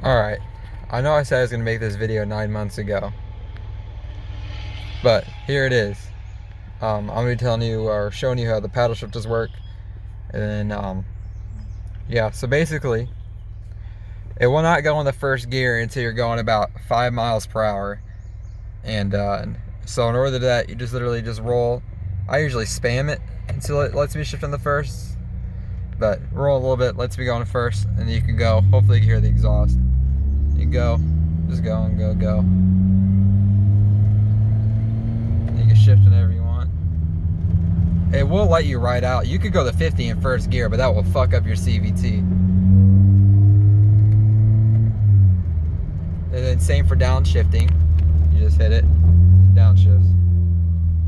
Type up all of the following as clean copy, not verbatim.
Alright, I know I said I was going to make this video 9 months ago, but here it is. I'm going to be telling you or showing you how the paddle shifters work, and then, yeah, so basically, it will not go in the first gear until you're going about 5 miles per hour, and so in order to do that, you just literally just roll. I usually spam it until it lets me shift in the first, but roll a little bit, lets me go in first, and then you can go. Hopefully you can hear the exhaust. You go, just go and go. You can shift whenever you want. It will let you ride out. You could go to 50 in first gear, but that will fuck up your CVT. And then same for downshifting. You just hit it, downshifts.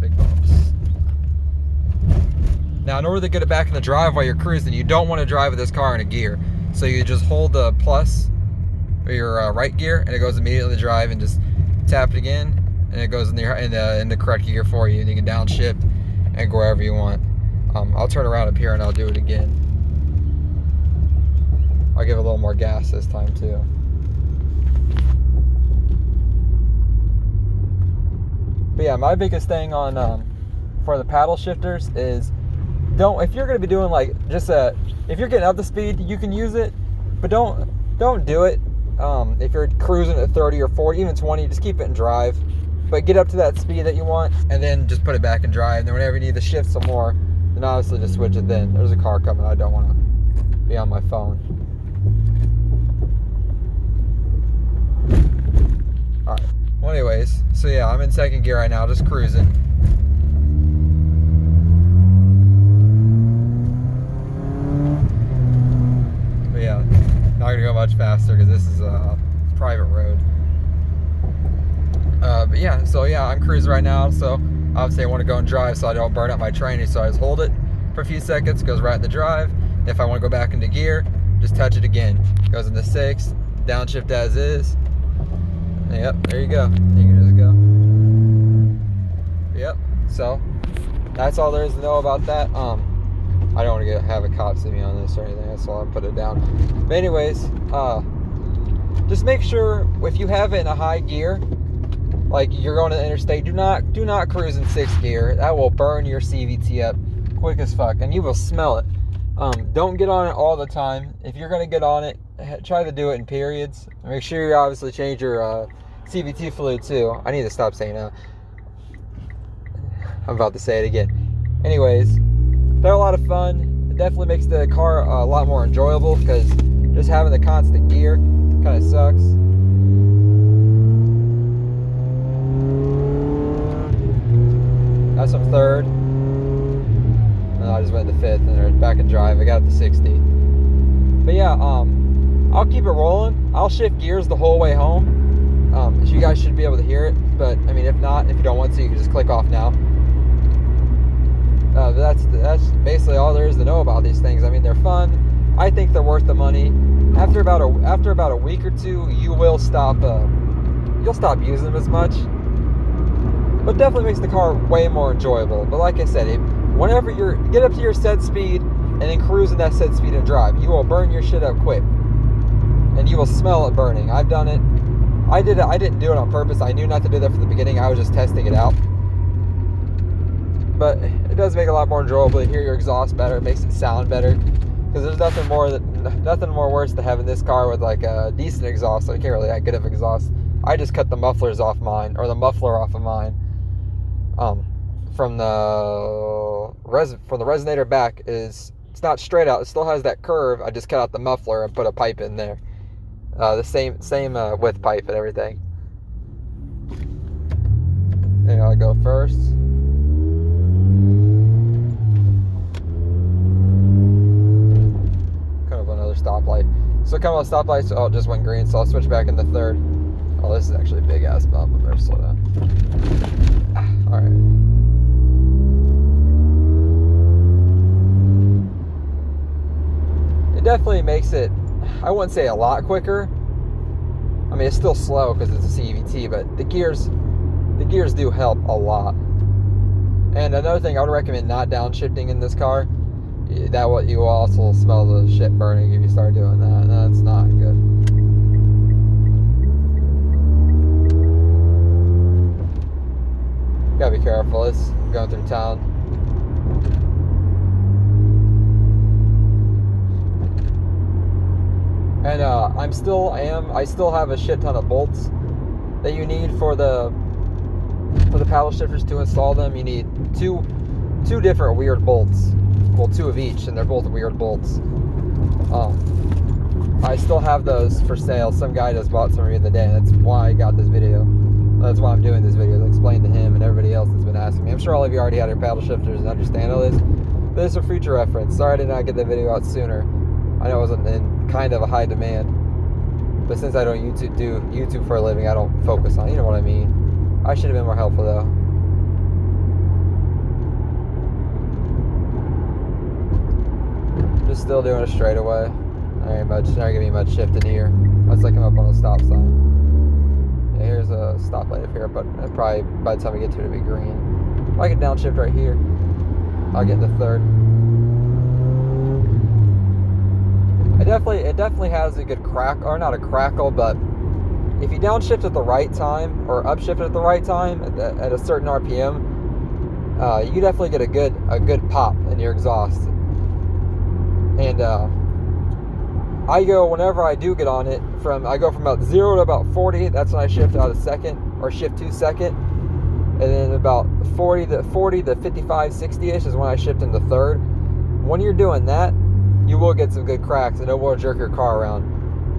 Big bumps. Now, in order to get it back in the drive while you're cruising, you don't want to drive with this car in a gear. So you just hold the plus or your right gear, and it goes immediately in the drive, and just tap it again, and it goes in the correct gear for you, and you can downshift and go wherever you want. I'll turn around up here and I'll do it again. I'll give a little more gas this time too. But yeah, my biggest thing on for the paddle shifters is if you're going to be doing like if you're getting up to speed, you can use it, but don't do it. If you're cruising at 30 or 40, even 20, just keep it in drive. But get up to that speed that you want, and then just put it back in drive. And then whenever you need to shift some more, then obviously just switch it then. There's a car coming. I don't want to be on my phone. Alright. Well, anyways, so yeah, I'm in second gear right now, just cruising. But yeah, not going to go much faster because this is a private road. But yeah, so yeah, I'm cruising right now, so obviously I want to go and drive so I don't burn out my training, so I just hold it for a few seconds, goes right in the drive. If I want to go back into gear, just touch it again. Goes into 6, downshift as is. Yep, there you go. You can just go. Yep, so that's all there is to know about that. I don't want to have a cop see me on this or anything, that's why I put it down. But anyways, just make sure if you have it in a high gear, like you're going to the interstate, do not cruise in 6th gear. That will burn your CVT up quick as fuck, and you will smell it. Don't get on it all the time. If you're going to get on it, try to do it in periods. Make sure you obviously change your CVT fluid too. I need to stop saying that. I'm about to say it again. Anyways, they're a lot of fun. It definitely makes the car a lot more enjoyable, because just having the constant gear kind of sucks. That's from 3rd. And I just went to 5th, and they're back in drive. I got it to 60. But yeah, I'll keep it rolling. I'll shift gears the whole way home. So you guys should be able to hear it. But I mean, if not, if you don't want to, you can just click off now. That's basically all there is to know about these things. I mean, they're fun. I think they're worth the money. After about a week or two, you will stop. You'll stop using them as much. But definitely makes the car way more enjoyable. But like I said, whenever get up to your set speed and then cruise in that set speed and drive, you will burn your shit up quick, and you will smell it burning. I've done it. I didn't do it on purpose. I knew not to do that from the beginning. I was just testing it out. But it does make it a lot more enjoyable. You hear your exhaust better. It makes it sound better. Because there's nothing more worse than having this car with like a decent exhaust. I can't really have good of exhaust. I just cut the mufflers off mine, or the muffler off of mine. From the resonator back it's not straight out. It still has that curve. I just cut out the muffler and put a pipe in there. The same width pipe and everything. And I'll go first. Kind of another stoplight. So come on stoplight. So it just went green. So I'll switch back into 3rd. Oh, this is actually a big ass bump. I better slow down. All right. Definitely makes it, I wouldn't say a lot quicker. I mean, it's still slow because it's a CVT, but the gears do help a lot. And another thing, I would recommend not downshifting in this car. You will also smell the shit burning if you start doing that. That's not good. going through town. And I still have a shit ton of bolts that you need for the paddle shifters to install them. You need two different weird bolts. Well, 2 of each, and they're both weird bolts. I still have those for sale. Some guy just bought some of me the day, and that's why I got this video. That's why I'm doing this video, to explain to him and everybody else that's been asking me. I'm sure all of you already had your paddle shifters and understand all this. But this is for future reference. Sorry I did not get the video out sooner. I know it wasn't in kind of a high demand. But since I don't do YouTube for a living, I don't focus on it. You know what I mean? I should have been more helpful, though. Just still doing a straightaway. Not giving me much shift in here. Unless I come up on a stop sign. Yeah, here's a stoplight up here, but probably by the time we get to it, it'll be green. If I can downshift right here, I'll get the third. It definitely has a good crack, or not a crackle, but if you downshift at the right time or upshift at the right time at a certain RPM, you definitely get a good pop in your exhaust. And whenever I do get on it, I go from about 0 to about 40. That's when I shift out a second, or shift 2 second. And then about 40 to 55, 60-ish is when I shift into third. When you're doing that, you will get some good cracks, and it will jerk your car around.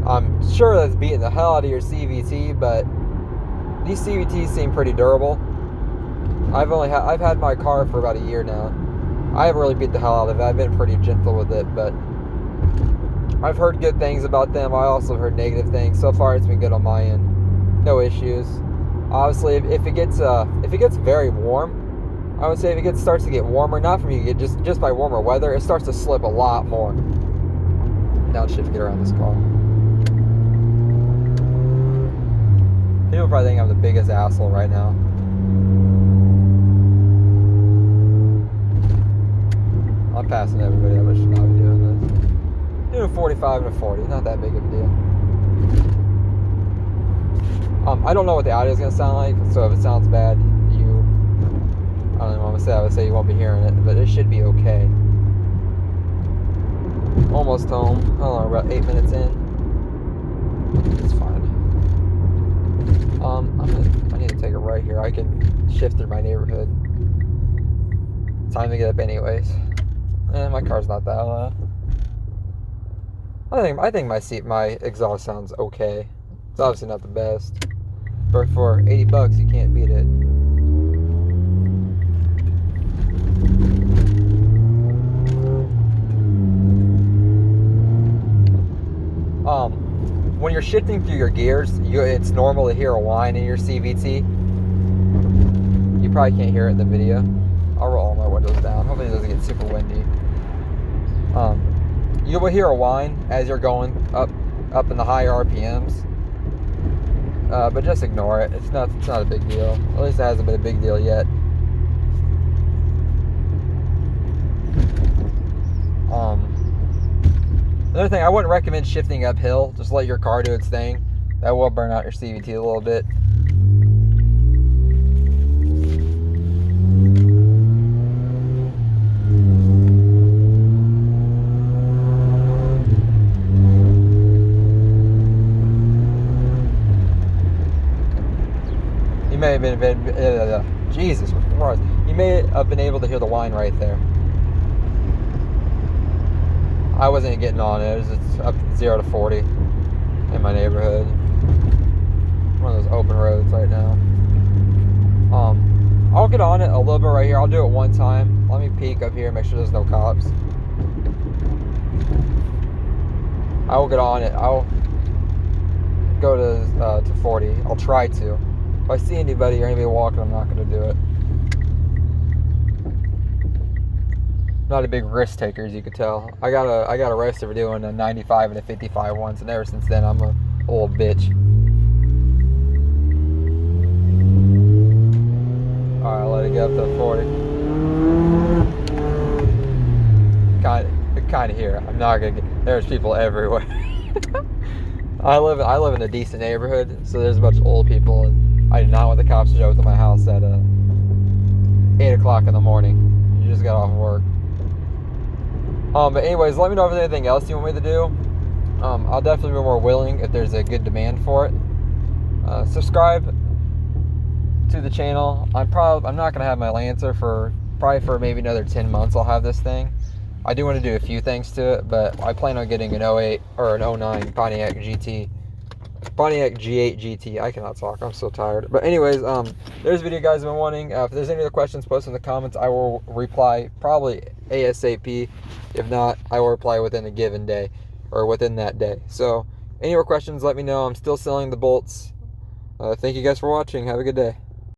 I'm sure that's beating the hell out of your CVT, but these CVTs seem pretty durable. I've had my car for about a year now. I haven't really beat the hell out of it. I've been pretty gentle with it, but I've heard good things about them. I also heard negative things. So far, it's been good on my end. No issues. Obviously, if it gets very warm, I would say if it starts to get warmer, not from you, just by warmer weather, it starts to slip a lot more. Downshift to get around this car. People probably think I'm the biggest asshole right now. I'm passing everybody up. I should not be doing this. Doing 45 and a 40, not that big of a deal. I don't know what the audio is going to sound like, so if it sounds bad, I don't know what I'm going to say. I would say you won't be hearing it, but it should be okay. Almost home. I don't know, about 8 minutes in. It's fine. I need to take a right here. I can shift through my neighborhood. Time to get up anyways. My car's not that loud. I think my exhaust sounds okay. It's obviously not the best, but for $80, you can't beat it. When you're shifting through your gears, it's normal to hear a whine in your CVT. You probably can't hear it in the video. I'll roll all my windows down. Hopefully it doesn't get super windy. You will hear a whine as you're going up in the higher RPMs. But just ignore it. It's not a big deal. At least it hasn't been a big deal yet. Another thing, I wouldn't recommend shifting uphill. Just let your car do its thing. That will burn out your CVT a little bit. You may have been, Jesus Christ. You may have been able to hear the whine right there. I wasn't getting on it. It's up 0 to 40 in my neighborhood. One of those open roads right now. I'll get on it a little bit right here. I'll do it one time. Let me peek up here and make sure there's no cops. I will get on it. I'll go to 40. I'll try to. If I see anybody or anybody walking, I'm not going to do it. Not a big risk taker, as you could tell. I got arrested for doing a 95 and a 55 once, and ever since then I'm a little bitch. Alright, let it get up to 40. Kind of here. I'm not gonna get. There's people everywhere. I live in a decent neighborhood, so there's a bunch of old people, and I did not want the cops to show up to my house at 8 o'clock in the morning. You just got off work. But anyways, let me know if there's anything else you want me to do. I'll definitely be more willing if there's a good demand for it. Subscribe to the channel. I'm not gonna have my Lancer for maybe another 10 months. I'll have this thing. I do want to do a few things to it, but I plan on getting an 08 or an 09 Pontiac G8 GT. I cannot talk. I'm so tired. But anyways, there's a video you guys have been wanting. If there's any other questions, post in the comments. I will reply probably ASAP. If not, I will reply within a given day or within that day. So any more questions, let me know. I'm still selling the bolts. Thank you guys for watching. Have a good day.